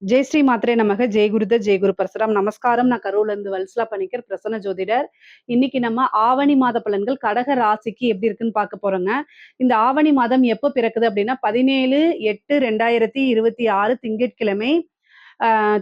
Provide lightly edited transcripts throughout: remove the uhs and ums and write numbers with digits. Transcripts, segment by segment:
ஜெய் ஸ்ரீ மாத்ரே நமக. ஜெய் குருத ஜெய் குரு பரசுராம். நமஸ்காரம். நான் கரூர்ல இருந்து வல்சலா பணிக்கர், பிரசன்ன ஜோதிடர். இன்னைக்கு நம்ம ஆவணி மாத பலன்கள் கடக ராசிக்கு எப்படி இருக்குன்னு பார்க்க போறோங்க. இந்த ஆவணி மாதம் எப்ப பிறக்குது அப்படின்னா 17/8/2026 திங்கட்கிழமை.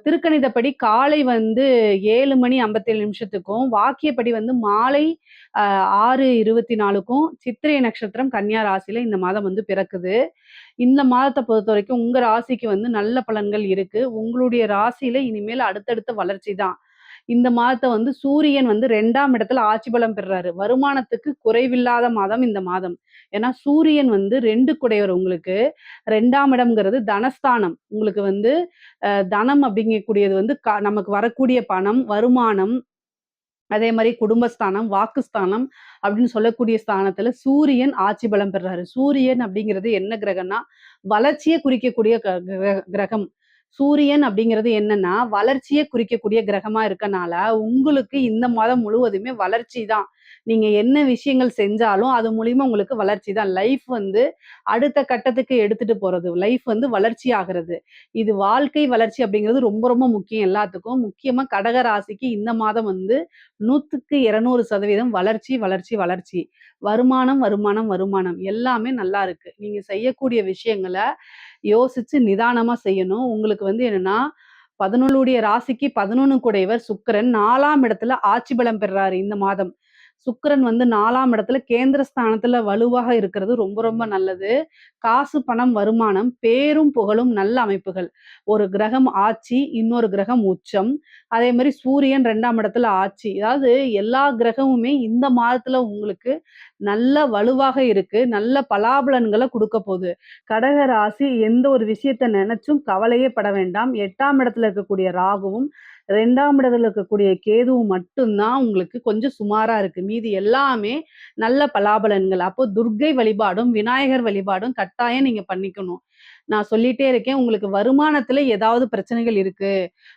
திருக்கணிதப்படி காலை வந்து 7 மணி 57 நிமிஷத்துக்கும், வாக்கியப்படி வந்து மாலை 6:24க்கும் சித்திரை நட்சத்திரம் கன்னியா ராசியில இந்த மாதம் வந்து பிறக்குது. இந்த மாதத்தை பொறுத்த வரைக்கும் உங்க ராசிக்கு வந்து நல்ல பலன்கள் இருக்கு. உங்களுடைய ராசியில இனிமேல் அடுத்தடுத்த வளர்ச்சி தான். இந்த மாதத்தை வந்து சூரியன் வந்து 2ஆம் இடத்துல ஆட்சி பலம் பெறுறாரு. வருமானத்துக்கு குறைவில்லாத மாதம் இந்த மாதம். ஏன்னா சூரியன் வந்து 2 குடையவர் உங்களுக்கு. 2ஆம் இடம்ங்கிறது தனஸ்தானம். உங்களுக்கு வந்து தனம் அப்படிங்கக்கூடியது வந்து நமக்கு வரக்கூடிய பணம், வருமானம், அதே மாரி குடும்பஸ்தானம், வாக்குஸ்தானம் அப்படின்னு சொல்லக்கூடிய ஸ்தானத்துல சூரியன் ஆட்சி பலம் பெறுறாரு. சூரியன் அப்படிங்கிறது என்ன கிரகம்னா, வளர்ச்சிய குறிக்கக்கூடிய கிரகம். சூரியன் அப்படிங்கிறது என்னன்னா, வளர்ச்சிய குறிக்கக்கூடிய கிரகமா இருக்கனால, உங்களுக்கு இந்த மாதம் முழுவதுமே வளர்ச்சி தான். நீங்க என்ன விஷயங்கள் செஞ்சாலும், அது மூலியமா உங்களுக்கு வளர்ச்சி தான். லைஃப் வந்து அடுத்த கட்டத்துக்கு எடுத்துட்டு போறது. லைஃப் வந்து வளர்ச்சி ஆகுறது. இது வாழ்க்கை வளர்ச்சி அப்படிங்கிறது ரொம்ப ரொம்ப முக்கியம் எல்லாத்துக்கும். முக்கியமா கடக ராசிக்கு இந்த மாதம் வந்து 100க்கு 200% வளர்ச்சி, வளர்ச்சி, வளர்ச்சி. வருமானம், வருமானம், வருமானம் எல்லாமே நல்லா இருக்கு. நீங்க செய்யக்கூடிய விஷயங்கள யோசிச்சு நிதானமா செய்யணும். உங்களுக்கு வந்து என்னன்னா, 11 ராசிக்கு 11 குடையவர் சுக்கிரன் 4ஆம் இடத்துல ஆட்சி பலம் பெறுறாரு இந்த மாதம். சுக்கிரன் வந்து 4ஆம் இடத்துல கேந்திர ஸ்தானத்துல வலுவாக இருக்கிறது ரொம்ப ரொம்ப நல்லது. காசு, பணம், வருமானம், பேரும் புகழும் நல்ல அமைப்புகள். ஒரு கிரகம் ஆட்சி, இன்னொரு கிரகம் உச்சம். அதே மாரி சூரியன் 2ஆம் இடத்துல ஆட்சி. அதாவது எல்லா கிரகமுமே இந்த மாதத்துல உங்களுக்கு நல்ல வலுவாக இருக்கு. நல்ல பலாபலன்கள குடுக்க போகுது. கடக ராசி எந்த ஒரு விஷயத்த நெனச்சும் கவலையே பட வேண்டாம். 8ஆம் இடத்துல இருக்கக்கூடிய ராகுவும், 2ஆம் இடத்துல இருக்கக்கூடிய கேதுவும் மட்டும் தான் உங்களுக்கு கொஞ்சம் சுமாரா இருக்கு. மீதி எல்லாமே நல்ல பலாபலன்கள். அப்போ துர்க்கை வழிபாடும், விநாயகர் வழிபாடும் கட்டாயம் நீங்க பண்ணிக்கணும். நான் சொல்லிட்டே இருக்கேன். உங்களுக்கு வருமானத்துல ஏதாவது பிரச்சனைகள் இருக்கு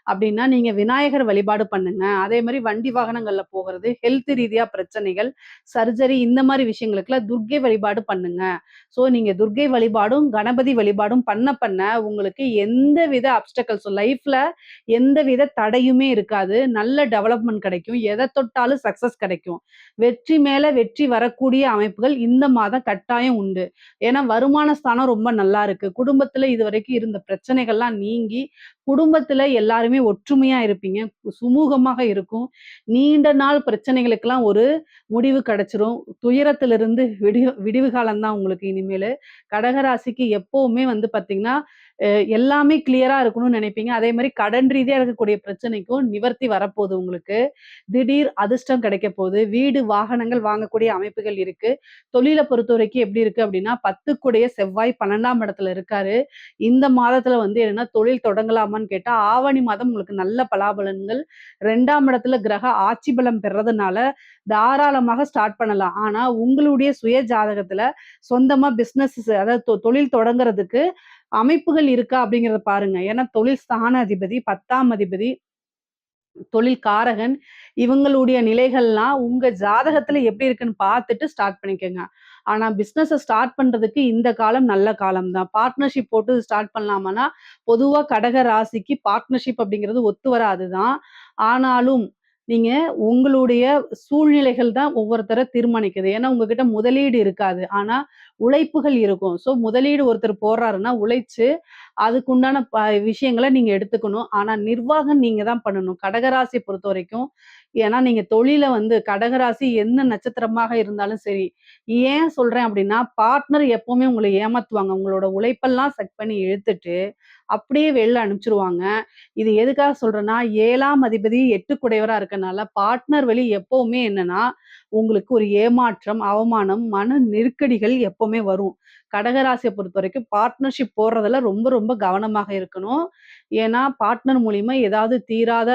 அப்படின்னா, நீங்க விநாயகர் வழிபாடு பண்ணுங்க. அதே மாரி வண்டி வாகனங்கள்ல போறது, ஹெல்த் ரீதியா பிரச்சனைகள், சர்ஜரி இந்த மாரி விஷயங்களுக்குலாம் துர்க்கை வழிபாடு பண்ணுங்க. ஸோ நீங்க துர்க்கை வழிபாடும், கணபதி வழிபாடும் பண்ண பண்ண உங்களுக்கு எந்தவித அப்ஸ்டக்கிள்ஸ் லைஃப்ல எந்தவித தடையுமே இருக்காது. நல்ல டெவலப்மென்ட் கிடைக்கும். எத தொட்டாலும் சக்சஸ் கிடைக்கும். வெற்றி மேல வெற்றி வரக்கூடிய அமைப்புகள் இந்த மாதம் கட்டாயம் உண்டு. ஏன்னா வருமான ஸ்தானம் ரொம்ப நல்லா இருக்கு. குடும்பத்துல இதுவரைக்கும் இருந்த பிரச்சனைகள்லாம் நீங்கி, குடும்பத்துல எல்லாருமே ஒற்றுமையா இருப்பீங்க. சுமூகமாக இருக்கும். நீண்ட நாள் பிரச்சனைகளுக்கெல்லாம் ஒரு முடிவு கிடைச்சிரும். துயரத்திலிருந்து விடிவு காலம் தான் உங்களுக்கு இனிமேலு. கடகராசிக்கு எப்பவுமே வந்து பார்த்தீங்கன்னா, எல்லாமே கிளியரா இருக்கணும்னு நினைப்பீங்க. அதே மாரி கடன் ரீதியா இருக்கக்கூடிய பிரச்சனைக்கும் நிவர்த்தி வரப்போகுது உங்களுக்கு. திடீர் அதிர்ஷ்டம் கிடைக்க போகுது. வீடு, வாகனங்கள் வாங்கக்கூடிய அமைப்புகள் இருக்கு. தொழில பொறுத்தவரைக்கும் எப்படி இருக்கு அப்படின்னா, 10க்குடைய செவ்வாய் 12ஆம் இடத்துல இருக்காரு. இந்த மாதத்துல வந்து என்னன்னா, தொழில் தொடங்கலாமான்னு கேட்டா, ஆவணி மாதம் உங்களுக்கு நல்ல பலாபலன்கள். 2ஆம் இடத்துல கிரக ஆட்சி பலம் பெறதுனால, தாராளமாக ஸ்டார்ட் பண்ணலாம். ஆனா, உங்களுடைய சுய ஜாதகத்துல சொந்தமா பிசினஸ் அதாவது தொழில் தொடங்குறதுக்கு அமைப்புகள் இருக்கா அப்படிங்கிறத பாருங்க. ஏன்னா தொழில் ஸ்தான அதிபதி, 10ஆம் அதிபதி, தொழில் காரகன் இவங்களுடைய நிலைகள்லாம் உங்க ஜாதகத்துல எப்படி இருக்குன்னு பார்த்துட்டு ஸ்டார்ட் பண்ணிக்கங்க. ஆனா பிசினஸ ஸ்டார்ட் பண்றதுக்கு இந்த காலம் நல்ல காலம் தான். பார்ட்னர்ஷிப் போட்டு ஸ்டார்ட் பண்ணலாமான்னா, பொதுவா கடக ராசிக்கு பார்ட்னர்ஷிப் அப்படிங்கிறது ஒத்து வராது தான். ஆனாலும் நீங்க உங்களுடைய சூழ்நிலைகள் தான் ஒவ்வொருத்தர தீர்மானிக்குது. ஏன்னா உங்ககிட்ட முதலீடு இருக்காது. ஆனா உழைப்புகள் இருக்கும். ஸோ முதலீடு ஒருத்தர் போடுறாருன்னா உழைச்சு அதுக்குண்டான விஷயங்கள நீங்க எடுத்துக்கணும். ஆனா நிர்வாகம் நீங்க தான் பண்ணணும். கடகராசிய பொறுத்தவரைக்கும். ஏன்னா நீங்க தொழில வந்து கடகராசி என்ன நட்சத்திரமாக இருந்தாலும் சரி. ஏன் சொல்றேன் அப்டின்னா, பார்ட்னர் எப்பவுமே உங்கள ஏமாத்துவாங்க. உங்களோட உழைப்பெல்லாம் செக் பண்ணி இழுத்துட்டு, அப்படியே வெளில அனுப்பிச்சுருவாங்க. இது எதுக்காக சொல்றேன்னா, 7ஆம் அதிபதி 8 குடையவரா இருக்கனால, பார்ட்னர் வழி எப்பவுமே என்னன்னா, உங்களுக்கு ஒரு ஏமாற்றம், அவமானம், மன நெருக்கடிகள் எப்பவுமே வரும். கடகராசிய பொறுத்தவரைக்கும் பார்ட்னர்ஷிப் போடுறதுல ரொம்ப ரொம்ப கவனமாக இருக்கணும். ஏன்னா, பார்ட்னர் மூலியமா ஏதாவது தீராத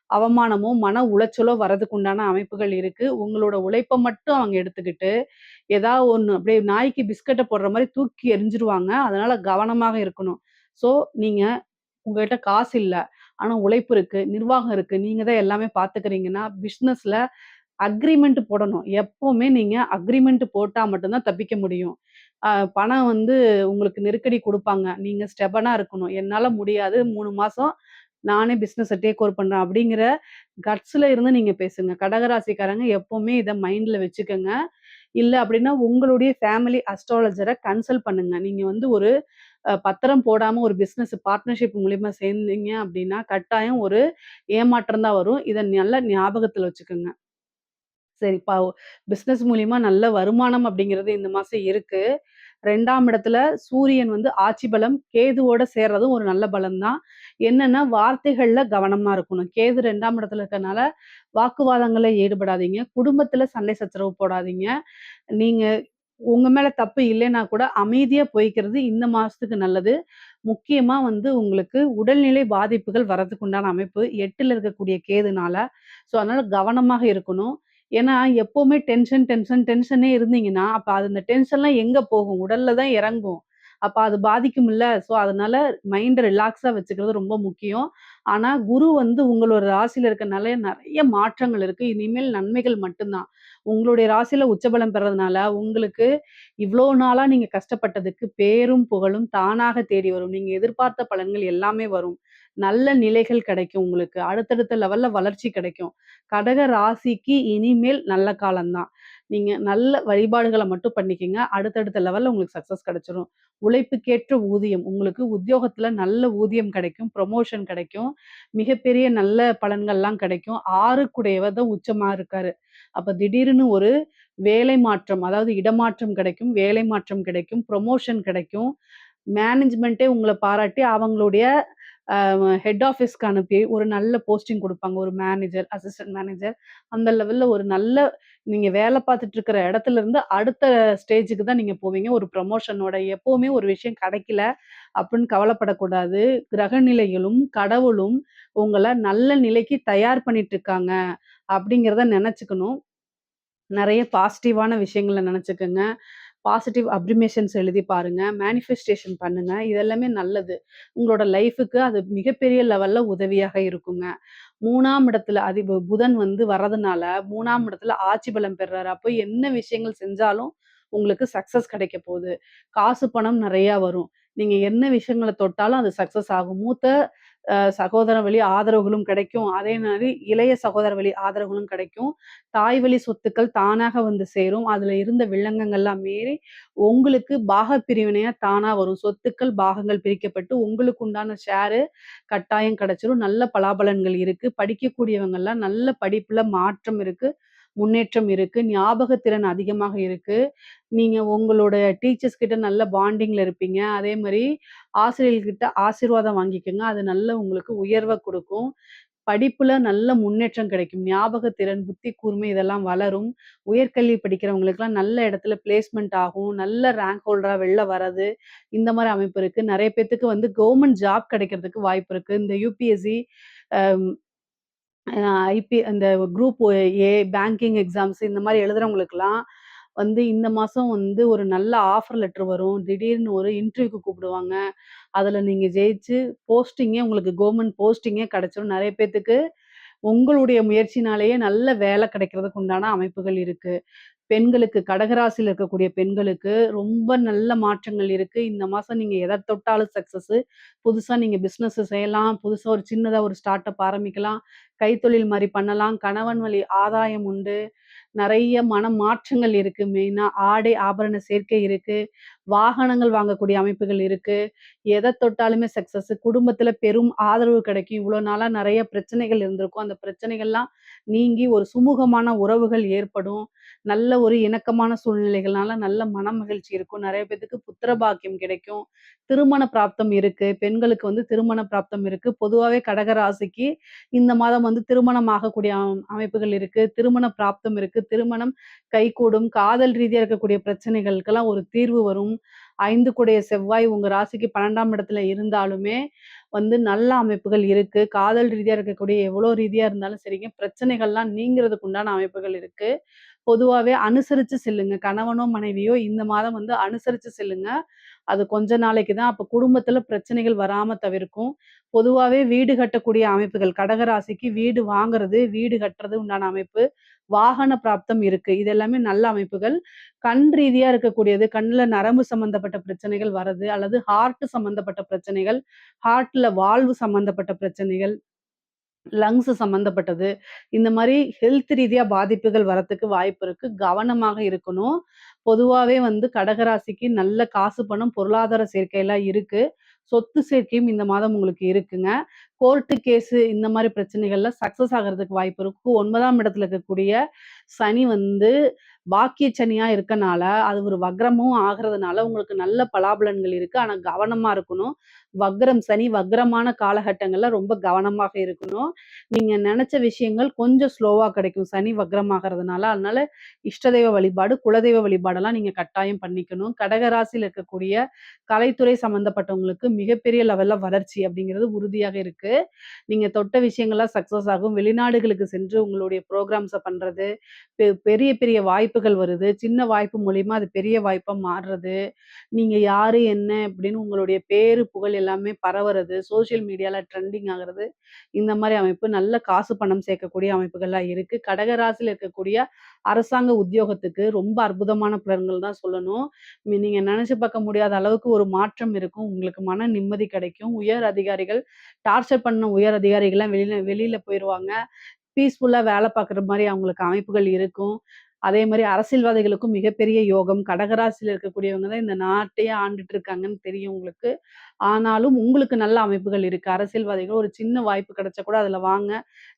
அவமானமோ, மன உளைச்சலோ வரதுக்கு உண்டான அமைப்புகள் இருக்கு. உங்களோட உழைப்ப மட்டும் அவங்க எடுத்துக்கிட்டு, ஒண்ணு அப்படியே நாய்க்கு பிஸ்கட்ட போடுற மாரி தூக்கி எறிஞ்சிருவாங்க. அதனால கவனமாக இருக்கணும். ஸோ, நீங்க உங்ககிட்ட காசு இல்ல. ஆனா உழைப்பு இருக்கு, நிர்வாகம் இருக்கு. நீங்க தான் எல்லாமே பார்த்துக்கிறீங்கன்னா, பிசினஸ்ல அக்ரீமெண்ட் போடணும். எப்பவுமே நீங்க அக்ரீமெண்ட் போட்டா மட்டும் தான் தப்பிக்க முடியும். அ பணம் வந்து உங்களுக்கு நெருக்கடி குடுப்பாங்க. நீங்க ஸ்டெபனா இருக்கணும். என்னால முடியாது 3 மாசம் நானே பிசினஸ டேக் ஓவர் பண்றேன் அப்படிங்கிற கட்ஸ்ல இருந்து நீங்க பேசுங்க. கடகராசிக்காரங்க எப்பவுமே இத மைண்ட்ல வச்சுக்கங்க. இல்ல அப்படின்னா உங்களுடைய ஃபேமிலி அஸ்ட்ராலஜர கன்சல்ட் பண்ணுங்க. நீங்க வந்து ஒரு பத்திரம் போடாம ஒரு பிசினஸ் பார்ட்னர்ஷிப் மூலியமா சேர்ந்தீங்க அப்படின்னா, கட்டாயம் ஒரு ஏமாற்றம் தான் வரும். இத நல்லா ஞாபகத்துல வச்சுக்கங்க. சரி பிசினஸ் மூலியமா நல்ல வருமானம் அப்படிங்கிறது இந்த மாசம் இருக்கு. 2ஆம் இடத்துல சூரியன் வந்து ஆட்சி பலம், கேதுவோட சேர்றதும் ஒரு நல்ல பலம் தான். என்னன்னா, வார்த்தைகள்ல கவனமா இருக்கணும். கேது 2ஆம் இடத்துல இருக்கனால, வாக்குவாதங்கள்ல ஈடுபடாதீங்க. குடும்பத்துல சண்டை சச்சரவு போடாதீங்க. நீங்க உங்க மேல தப்பு இல்லைன்னா கூட அமைதியா போய்க்கிறது இந்த மாசத்துக்கு நல்லது. முக்கியமா வந்து உங்களுக்கு உடல்நிலை பாதிப்புகள் வரதுக்கு உண்டான அமைப்பு 8ல இருக்கக்கூடிய கேதுனால. ஸோ, அதனால கவனமாக இருக்கணும். ஏன்னா, எப்பவுமே டென்ஷனே இருந்தீங்கன்னா, அப்ப அது அந்த டென்ஷன்லாம் எங்க போகும்? உடல்ல தான் இறங்கும். அப்ப அது பாதிக்கும்ல. ஸோ, அதனால மைண்ட ரிலாக்ஸா வச்சுக்கிறது ரொம்ப முக்கியம். ஆனா, குரு வந்து உங்களோட ராசியில இருக்கனால நெறைய மாற்றங்கள் இருக்கு. இனிமேல் நன்மைகள் மட்டும் தான். உங்களுடைய ராசியில உச்சபலம் பெறதுனால, உங்களுக்கு இவ்ளோ நாளா நீங்க கஷ்டப்பட்டதுக்கு பேரும், புகழும் தானாக தேடி வரும். நீங்க எதிர்பார்த்த பலன்கள் எல்லாமே வரும். நல்ல நிலைகள் கிடைக்கும் உங்களுக்கு. அடுத்தடுத்த லெவல்ல வளர்ச்சி கிடைக்கும். கடக ராசிக்கு இனிமேல் நல்ல காலம் தான். நீங்க நல்ல வழிபாடுகள மட்டும் பண்ணிக்கங்க. அடுத்தடுத்த லெவல்ல உங்களுக்கு சக்சஸ் கிடைச்சிரும். உழைப்புக்கேற்ற ஊதியம். உங்களுக்கு உத்தியோகத்துல நல்ல ஊதியம் கிடைக்கும். புரமோஷன் கிடைக்கும். மிகப்பெரிய நல்ல பலன்கள்லாம் கிடைக்கும். 6க்குடையவர் தான் உச்சமா இருக்காரு. அப்ப திடீர்னு ஒரு வேலை மாற்றம், அதாவது இடமாற்றம் கிடைக்கும். வேலை மாற்றம் கிடைக்கும். புரமோஷன் கிடைக்கும். மேனேஜ்மென்ட்டே உங்கள பாராட்டி அவங்களுடைய ஹெட் ஆஃபீஸ்க்கு அனுப்பி ஒரு நல்ல போஸ்டிங் குடுப்பாங்க. ஒரு மேனேஜர், அசிஸ்டன்ட் மேனேஜர் அந்த லெவல்ல ஒரு நல்ல நீங்க வேலை பார்த்துட்டு இருக்கிற இடத்துல இருந்து அடுத்த ஸ்டேஜுக்கு தான் நீங்க போவீங்க. ஒரு ப்ரமோஷனோட. எப்பவுமே ஒரு விஷயம் கிடைக்கல அப்படின்னு கவலைப்படக்கூடாது. கிரக நிலைகளும், கடவுளும் உங்கள நல்ல நிலைக்கு தயார் பண்ணிட்டு இருக்காங்க அப்படிங்கிறத நெனச்சுக்கணும். நெறைய பாசிட்டிவான விஷயங்கள நெனச்சுக்கங்க. பாசிட்டிவ் அப்ரிமேஷன்ஸ் எழுதி பாருங்க. மேனிஃபெஸ்டேஷன் பண்ணுங்க. இது எல்லாமே நல்லது. உங்களோட லைஃப்‌க்கு அது மிகப்பெரிய லெவல்ல உதவியாக இருக்குங்க. 3ஆம் இடத்துல புதன் வந்து வர்றதுனால 3ஆம் இடத்துல ஆட்சி பலம் பெறுறாரு. அப்போ என்ன விஷயங்கள் செஞ்சாலும் உங்களுக்கு சக்சஸ் கிடைக்க போது. காசு, பணம் நெறையா வரும். நீங்க என்ன விஷயங்கள தொட்டாலும் அது சக்சஸ் ஆகும். மூத்த சகோதர வழி ஆதரவுகளும் கிடைக்கும். அதே மாரி இளைய சகோதர வழி ஆதரவுகளும் கிடைக்கும். தாய் வழி சொத்துக்கள் தானாக வந்து சேரும். அதுல இருந்த வில்லங்கங்கள்லாம் மீறி உங்களுக்கு பாகப் பிரிவினையா தானா வரும். சொத்துக்கள், பாகங்கள் பிரிக்கப்பட்டு உங்களுக்கு உண்டான ஷேரு கட்டாயம் கிடைச்சிரும். நல்ல பலாபலன்கள் இருக்கு. படிக்கக்கூடியவங்கலாம் நல்ல படிப்புல மாற்றம் இருக்கு. முன்னேற்றம் இருக்கு. ஞாபகத்திறன் அதிகமாக இருக்கு. நீங்க உங்களோட டீச்சர்ஸ் கிட்ட நல்ல பாண்டிங்ல இருப்பீங்க. அதே மாரி ஆசிரியர்கள்கிட்ட ஆசீர்வாதம் வாங்கிக்கங்க. அது நல்ல உங்களுக்கு உயர்வ குடுக்கும். படிப்புல நல்ல முன்னேற்றம் கிடைக்கும். ஞாபகத்திறன், புத்தி கூர்மை இதெல்லாம் வளரும். உயர்கல்வி படிக்கிறவங்களுக்கெல்லாம் நல்ல இடத்துல பிளேஸ்மென்ட் ஆகும். நல்ல ரேங்க் ஹோல்டரா வெளில வர்றது, இந்த மாரி அமைப்பு இருக்கு. நெறைய பேத்துக்கு வந்து கவர்மெண்ட் ஜாப் கிடைக்கிறதுக்கு வாய்ப்பு இருக்கு. இந்த யுபிஎஸ்சி, அ அந்த குரூப் ஏ, பேங்கிங் எக்ஸாம்ஸ் இந்த மாரி எழுதுறவங்களுக்கெல்லாம் வந்து இந்த மாசம் வந்து ஒரு நல்ல ஆஃபர் லெட்டர் வரும். திடீர்னு ஒரு இன்டர்வியூக்கு கூப்பிடுவாங்க. அதுல நீங்க ஜெயிச்சு உங்களுக்கு கவர்மெண்ட் போஸ்டிங்கே கிடைச்சிரும். நெறைய பேத்துக்கு உங்களுடைய முயற்சினாலேயே நல்ல வேலை கிடைக்கிறதுக்கு உண்டான அமைப்புகள் இருக்கு. பெண்களுக்கு கடகராசியில இருக்கக்கூடிய பெண்களுக்கு ரொம்ப நல்ல மாற்றங்கள் இருக்கு. இந்த மாசம் நீங்க எத தொட்டாலும் சக்சஸு. புதுசா நீங்க பிசினஸ் செய்யலாம். புதுசா ஒரு சின்னதா ஒரு ஸ்டார்ட் அப் ஆரம்பிக்கலாம். கைத்தொழில் மாரி பண்ணலாம். கணவன் வழி ஆதாயம் உண்டு. நெறைய மாற்றங்கள் இருக்கு. மெயினா ஆடை, ஆபரண சேர்க்கை இருக்கு. வாகனங்கள் வாங்கக்கூடிய அமைப்புகள் இருக்கு. எத தொட்டாலுமே சக்சஸ். குடும்பத்தில பெரும் ஆதரவு கிடைக்கும். இவ்வளோ நாளா நெறைய பிரச்சனைகள் இருந்திருக்கும். அந்த பிரச்சனைகள்லாம் நீங்கி ஒரு சுமூகமான உறவுகள் ஏற்படும். நல்ல ஒரு இணக்கமான சூழ்நிலைகள்னால நல்ல மனமகிழ்ச்சி இருக்கும். நெறைய பேத்துக்கு புத்திர பாக்கியம் கிடைக்கும். திருமண பிராப்தம் இருக்கு. பெண்களுக்கு வந்து திருமண பிராப்தம் இருக்கு. பொதுவாவே கடக ராசிக்கு இந்த மாதம் வந்து திருமணம் ஆகக்கூடிய அமைப்புகள் இருக்கு. திருமண பிராப்தம் இருக்கு. திருமணம் கைகூடும். காதல் ரீதியா இருக்கக்கூடிய பிரச்சனைகளுக்கெல்லாம் ஒரு தீர்வு வரும். 5 கூடைய செவ்வாய் உங்க ராசிக்கு 12ஆம் இடத்துல இருந்தாலுமே, வந்து நல்ல அமைப்புகள் இருக்கு. காதல் ரீதியா இருக்கக்கூடிய எவ்வளோ ரீதியா இருந்தாலும் சரிங்க, பிரச்சனைகள்லாம் நீங்கிறதுக்கு உண்டான அமைப்புகள் இருக்கு. பொதுவாவே அனுசரிச்சு செல்லுங்க. கணவனோ, மனைவியோ இந்த மாதம் வந்து அனுசரிச்சு செல்லுங்க. அது கொஞ்ச நாளைக்கு தான். அப்ப குடும்பத்தில பிரச்சனைகள் வராம தவிர்க்கும். பொதுவாவே வீடு கட்டக்கூடிய அமைப்புகள், கடக ராசிக்கு வீடு வாங்குறது, வீடு கட்டுறது உண்டான அமைப்பு, வாகன பிராப்தம் இருக்கு. இது எல்லாமே நல்ல அமைப்புகள். கண் ரீதியா இருக்கக்கூடியது, கண்ல நரம்பு சம்மந்தப்பட்ட பிரச்சனைகள் வரது, அல்லது ஹார்ட் சம்மந்தப்பட்ட பிரச்சனைகள், ஹார்ட்ல வால்வு சம்மந்தப்பட்ட பிரச்சனைகள், லங்ஸ் சம்மந்தப்பட்டது. இந்த மாரி ஹெல்த் ரீதியா பாதிப்புகள் வரத்துக்கு வாய்ப்பு இருக்கு. கவனமாக இருக்கணும். பொதுவாவே வந்து கடகராசிக்கு நல்ல காசு, பணம், பொருளாதார சேர்க்கைலாம் இருக்கு. சொத்து சேர்க்கையும் இந்த மாதம் உங்களுக்கு இருக்குங்க. கோர்ட்டு கேஸு இந்த மாரி பிரச்சனைகள்ல சக்சஸ் ஆகுறதுக்கு வாய்ப்பு இருக்கு. 9ஆம் இடத்துல இருக்கக்கூடிய சனி வந்து பாக்கிய சனியா இருக்கனால, அது ஒரு வக்ரமும் ஆகுறதுனால உங்களுக்கு நல்ல பலாபலன்கள் இருக்கு. ஆனா கவனமா இருக்கணும். வக்ரம் சனி வக்ரமான காலகட்டங்கள்ல ரொம்ப கவனமாக இருக்கணும். நீங்க நெனச்ச விஷயங்கள் கொஞ்சம் ஸ்லோவா கிடைக்கும். சனி வக்ரமாகறதுனால. அதனால இஷ்டதெய்வ வழிபாடு, குலதெய்வ வழிபாடெல்லாம் நீங்க கட்டாயம் பண்ணிக்கணும். கடக ராசியில இருக்கக்கூடிய கலைத்துறை சம்மந்தப்பட்டவங்களுக்கு மிகப்பெரிய லெவல்ல வளர்ச்சி அப்படிங்கிறது உறுதியாக இருக்கு. நீங்க தொட்ட விஷயங்கள்லாம் சக்சஸ் ஆகும். வெளிநாடுகளுக்கு சென்று உங்களுடைய புரோகிராம்ஸ பண்றது, பெரிய பெரிய வாய்ப்புகள் வருது. சின்ன வாய்ப்பு மூலியமா அது பெரிய வாய்ப்பா மாறுறது. நீங்க யாரு, என்ன அப்படின்னு உங்களுடைய பேரு, புகழ் எல்லாமே பரவுறது, சோசியல் மீடியால ட்ரெண்டிங் ஆகுறது, இந்த மாரி அமைப்பு நல்ல காசு, பணம் சேர்க்கக்கூடிய அமைப்புகள்லாம் இருக்கு. கடக ராசியில இருக்கக்கூடிய அரசாங்க உத்தியோகத்துக்கு ரொம்ப அற்புதமான பலன்கள் தான் சொல்லணும். நீங்க நெனச்சு பார்க்க முடியாத அளவுக்கு ஒரு மாற்றம் இருக்கும். உங்களுக்கு மன நிம்மதி கிடைக்கும். உயர் அதிகாரிகள் டார்ச்சர் பண்ண உயர் அதிகாரிகள்லாம் வெளியில வெளியில போயிருவாங்க. பீஸ்ஃபுல்லா வேலை பார்க்குற மாரி அவங்களுக்கு அமைப்புகள் இருக்கும். அதே மாரி அரசியல்வாதிகளுக்கும் மிகப்பெரிய யோகம். கடகராசியில இருக்கக்கூடியவங்க தான் இந்த நாட்டையே ஆண்டுட்டு இருக்காங்கன்னு தெரியும் உங்களுக்கு. ஆனாலும் உங்களுக்கு நல்ல அமைப்புகள் இருக்கு. அரசியல்வாதிகள் ஒரு சின்ன வாய்ப்பு கிடைச்சா கூட அதுல வாங்க.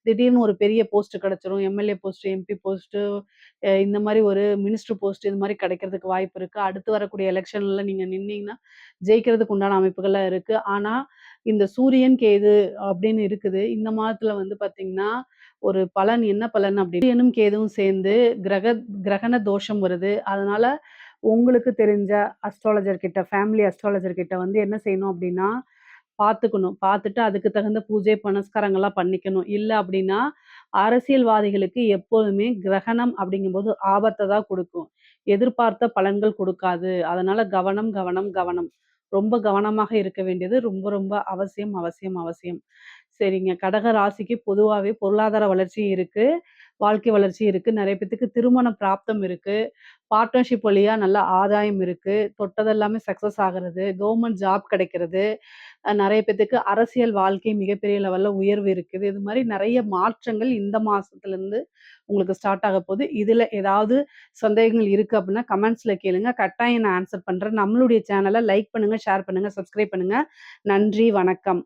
திடீர்னு ஒரு பெரிய போஸ்ட் கிடைச்சிரும். எம்எல்ஏ போஸ்ட், எம்பி போஸ்ட் இந்த மாரி ஒரு மினிஸ்டர் போஸ்ட் இது மாரி கிடைக்கிறதுக்கு வாய்ப்பு இருக்கு. அடுத்து வரக்கூடிய எலக்ஷன்ல நீங்க நின்னீங்கன்னா, ஜெயிக்கிறதுக்கு உண்டான அமைப்புகள்லாம் இருக்கு. ஆனா, இந்த சூரியன், கேது அப்படின்னு இருக்குது. இந்த மாதத்துல வந்து பார்த்தீங்கன்னா, ஒரு பலன் என்ன பலன் அப்படி சூரியனும், கேதுவும் சேர்ந்து கிரகண தோஷம் வருது. அதனால உங்களுக்கு தெரிஞ்ச அஸ்ட்ராலஜர் கிட்ட, ஃபேமிலி அஸ்ட்ராலஜர் கிட்ட வந்து என்ன செய்யணும் அப்படின்னா, பார்த்துக்கணும். பார்த்துட்டு அதுக்கு தகுந்த பூஜை, புனஸ்காரங்கள்லாம் பண்ணிக்கணும். இல்ல அப்படின்னா, அரசியல்வாதிகளுக்கு எப்போதுமே கிரகணம் அப்படிங்கும்போது ஆபத்த தான் குடுக்கும். எதிர்பார்த்த பலன்கள் குடுக்காது. அதனால கவனம், கவனம், கவனம். ரொம்ப கவனமாக இருக்க வேண்டியது ரொம்ப, ரொம்ப அவசியம், அவசியம், அவசியம். சரிங்க. கடக ராசிக்கு பொதுவாவே பொருளாதார வளர்ச்சி இருக்கு. வாழ்க்கை வளர்ச்சி இருக்கு. நெறைய பேத்துக்கு திருமண பிராப்தம் இருக்கு. பார்ட்னர்ஷிப் வழியா நல்ல ஆதாயம் இருக்கு. தொட்டதெல்லாமே சக்சஸ் ஆகுறது. கவர்மெண்ட் ஜாப் கிடைக்கிறது. நெறைய பேத்துக்கு அரசியல் வாழ்க்கை மிகப்பெரிய லெவல்ல உயர்வு இருக்குது. இது மாரி நெறைய மாற்றங்கள் இந்த மாசத்துலருந்து உங்களுக்கு ஸ்டார்ட் ஆக போது. இதுல ஏதாவது சந்தேகங்கள் இருக்கு அப்டின்னா கமெண்ட்ஸ்ல கேளுங்க. கட்டாயம் நான் ஆன்சர் பண்றேன். நம்மளுடைய சேனல லைக் பண்ணுங்க, ஷேர் பண்ணுங்க, சப்ஸ்கிரைப் பண்ணுங்க. நன்றி, வணக்கம்.